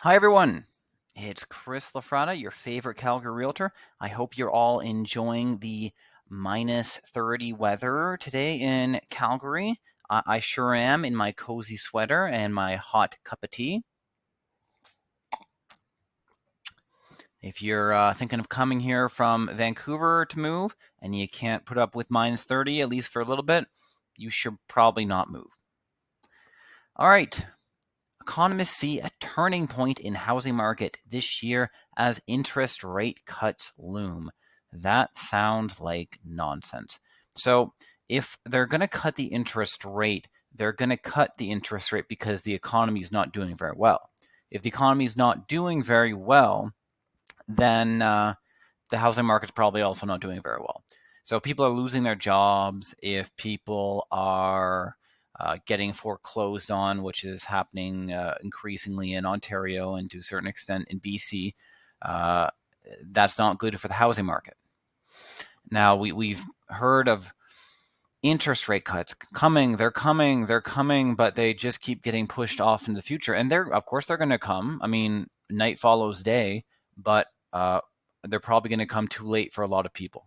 Hi everyone, it's Chris Lafratta, your favorite Calgary realtor. I hope you're all enjoying the minus 30 weather today in Calgary. I sure am in my cozy sweater and my hot cup of tea. If you're thinking of coming here from Vancouver to move and you can't put up with minus 30, at least for a little bit, you should probably not move. All right. Economists see a turning point in housing market this year as interest rate cuts loom. That sounds like nonsense. So, if they're going to cut the interest rate, they're going to cut the interest rate because the economy is not doing very well. If the economy is not doing very well, then the housing market's probably also not doing very well. So people are losing their jobs. If people are getting foreclosed on, which is happening increasingly in Ontario and to a certain extent in BC, uh, that's not good for the housing market. Now, we've heard of interest rate cuts coming, they're coming, they're coming, but they just keep getting pushed off into the future. And of course, they're going to come. I mean, night follows day, but they're probably going to come too late for a lot of people.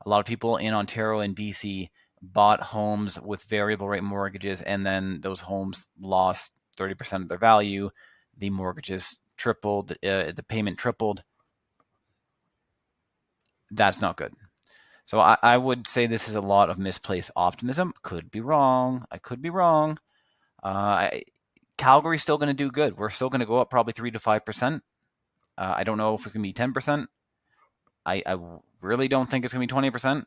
A lot of people in Ontario and BC bought homes with variable rate mortgages, and then those homes lost 30% of their value. The mortgages tripled, the payment tripled. That's not good. So I would say this is a lot of misplaced optimism. Could be wrong. I could be wrong. Calgary's still going to do good. We're still going to go up probably 3 to 5%. I don't know if it's going to be 10%. I really don't think it's going to be 20%.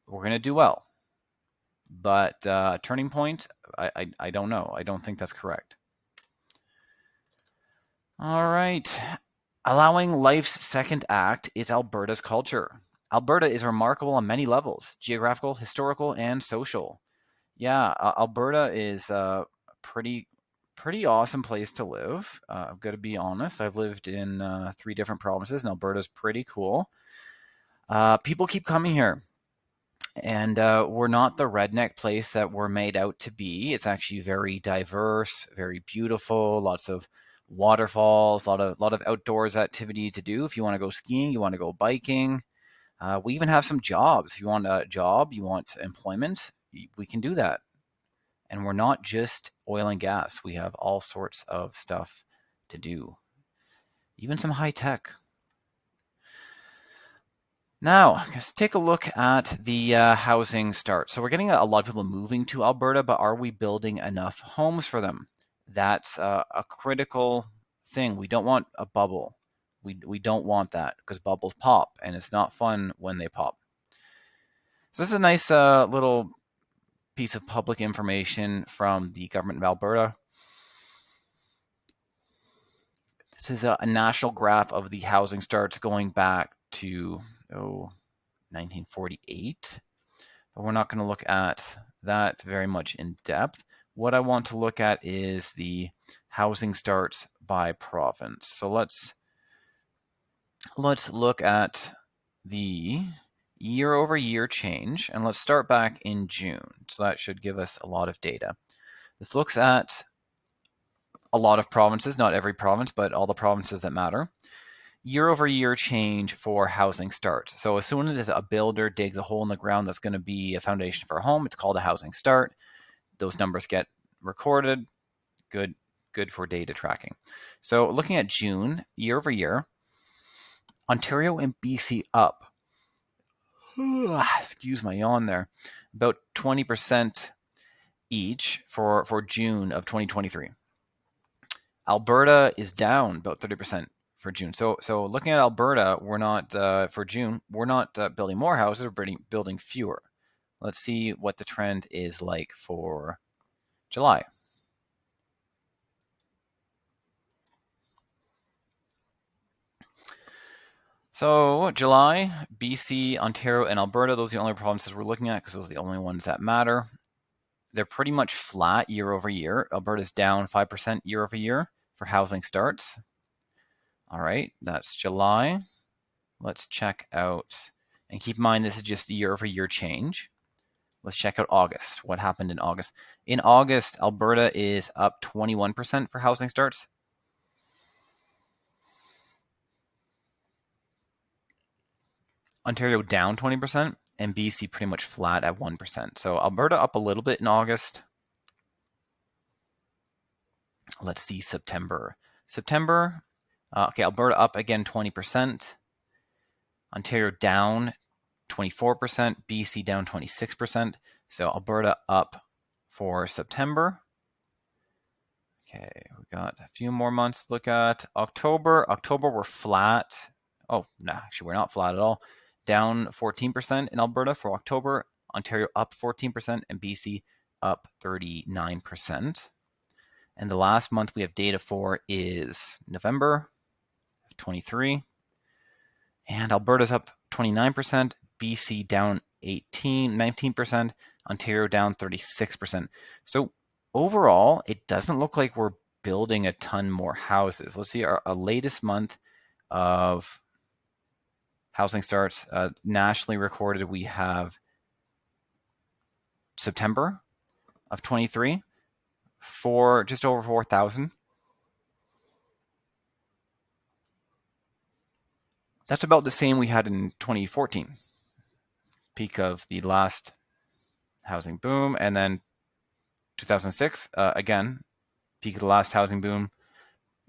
We're going to do well. But turning point, I don't know. I don't think that's correct. All right. Allowing life's second act is Alberta's culture. Alberta is remarkable on many levels: geographical, historical, and social. Yeah, Alberta is a pretty awesome place to live. I've got to be honest. I've lived in 3 different provinces, and Alberta's pretty cool. People keep coming here, and we're not the redneck place that we're made out to be. It's actually very diverse, very beautiful. Lots of waterfalls, lot of outdoors activity to do. If you want to go skiing, you want to go biking. We even have some jobs. If you want a job, you want employment, we can do that. And we're not just oil and gas. We have all sorts of stuff to do, even some high tech. Now, let's take a look at the housing start. So we're getting a lot of people moving to Alberta, but are we building enough homes for them? That's a critical thing. We don't want a bubble. We don't want that because bubbles pop, and it's not fun when they pop. So this is a nice little piece of public information from the government of Alberta. This is a national graph of the housing starts going back to 1948. But we're not going to look at that very much in depth. What I want to look at is the housing starts by province. So let's look at the year over year change, and let's start back in June. So that should give us a lot of data. This looks at a lot of provinces, not every province, but all the provinces that matter. Year over year change for housing starts. So as soon as a builder digs a hole in the ground that's going to be a foundation for a home, it's called a housing start. Those numbers get recorded. Good for data tracking. So looking at June, year over year, Ontario and BC up. Excuse my yawn there. About 20% each for June of 2023. Alberta is down about 30% for June. So looking at Alberta, we're not for June. We're not building more houses. We're building fewer. Let's see what the trend is like for July. So July, BC, Ontario, and Alberta, those are the only provinces we're looking at because those are the only ones that matter. They're pretty much flat year over year. Alberta's down 5% year over year for housing starts. All right, that's July. Let's check out, and keep in mind this is just year over year change. Let's check out August. What happened in August? In August, Alberta is up 21% for housing starts. Ontario down 20%, and BC pretty much flat at 1%. So Alberta up a little bit in August. Let's see September. Okay, Alberta up again 20%. Ontario down 24%, BC down 26%. So Alberta up for September. Okay, we got a few more months to look at. October, we're flat. Oh, no, actually, we're not flat at all. Down 14% in Alberta for October. Ontario up 14%, and BC up 39%. And the last month we have data for is November of 23. And Alberta's up 29%, BC down 19%, Ontario down 36%. So overall, it doesn't look like we're building a ton more houses. Let's see our latest month of housing starts nationally recorded. We have September of 23 for just over 4,000. That's about the same we had in 2014, peak of the last housing boom, and then 2006, again, peak of the last housing boom,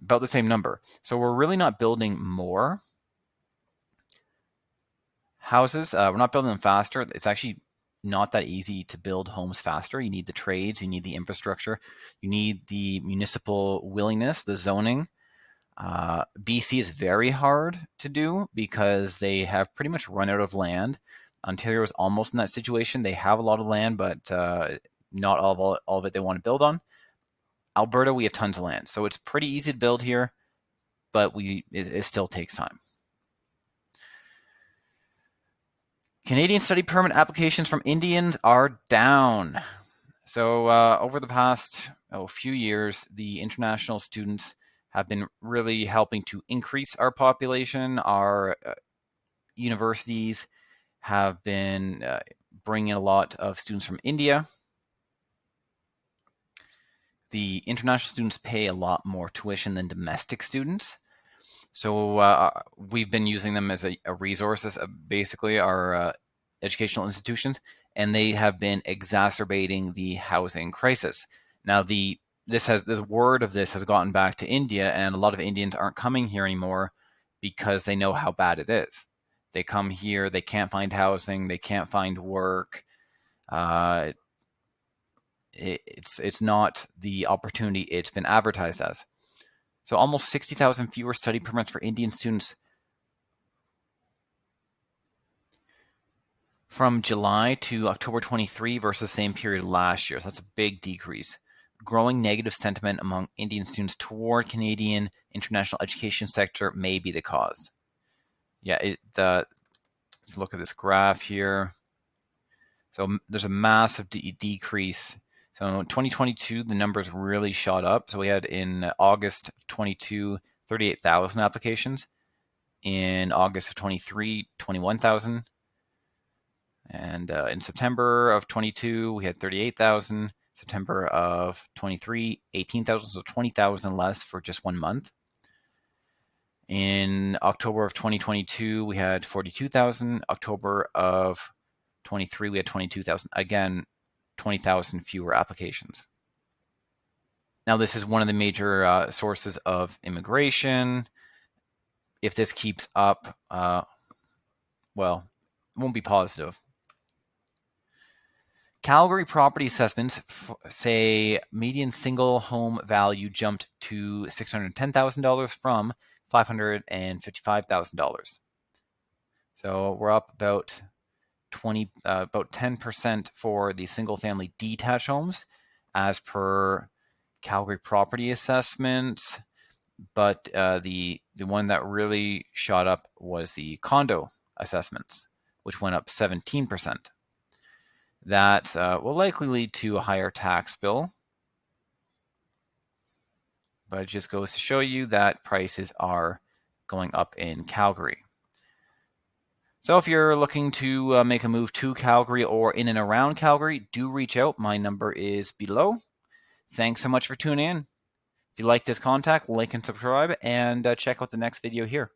about the same number. So we're really not building more houses. We're not building them faster. It's actually not that easy to build homes faster. You need the trades, you need the infrastructure, you need the municipal willingness, the zoning. BC is very hard to do because they have pretty much run out of land. Ontario is almost in that situation. They have a lot of land, but not all of it they want to build on. Alberta, we have tons of land, so it's pretty easy to build here, but it still takes time. Canadian study permit applications from Indians are down. So over the past few years, the international students have been really helping to increase our population. Our universities have been bringing a lot of students from India. The international students pay a lot more tuition than domestic students. So we've been using them as a resource, basically our educational institutions, and they have been exacerbating the housing crisis. Now, this word of this has gotten back to India, and a lot of Indians aren't coming here anymore because they know how bad it is. They come here, they can't find housing, they can't find work. It's not the opportunity it's been advertised as. So almost 60,000 fewer study permits for Indian students from July to October 23 versus the same period last year. So that's a big decrease. Growing negative sentiment among Indian students toward Canadian international education sector may be the cause. Yeah, look at this graph here. So there's a massive decrease. So in 2022, the numbers really shot up. So we had in August of 22, 38,000 applications. In August of 23, 21,000. And in September of 22, we had 38,000. September of 23, 18,000, so 20,000 less for just 1 month. In October of 2022, we had 42,000. October of 23, we had 22,000. Again, 20,000 fewer applications. Now, this is one of the major sources of immigration. If this keeps up, well, it won't be positive. Calgary property assessments say median single home value jumped to $610,000 from $555,000. So we're up about 10% for the single family detached homes as per Calgary property assessments. But the one that really shot up was the condo assessments, which went up 17%. That will likely lead to a higher tax bill, but it just goes to show you that prices are going up in Calgary. So if you're looking to make a move to Calgary or in and around Calgary, do reach out. My number is below. Thanks so much for tuning in. If you like this content, like and subscribe, and check out the next video here.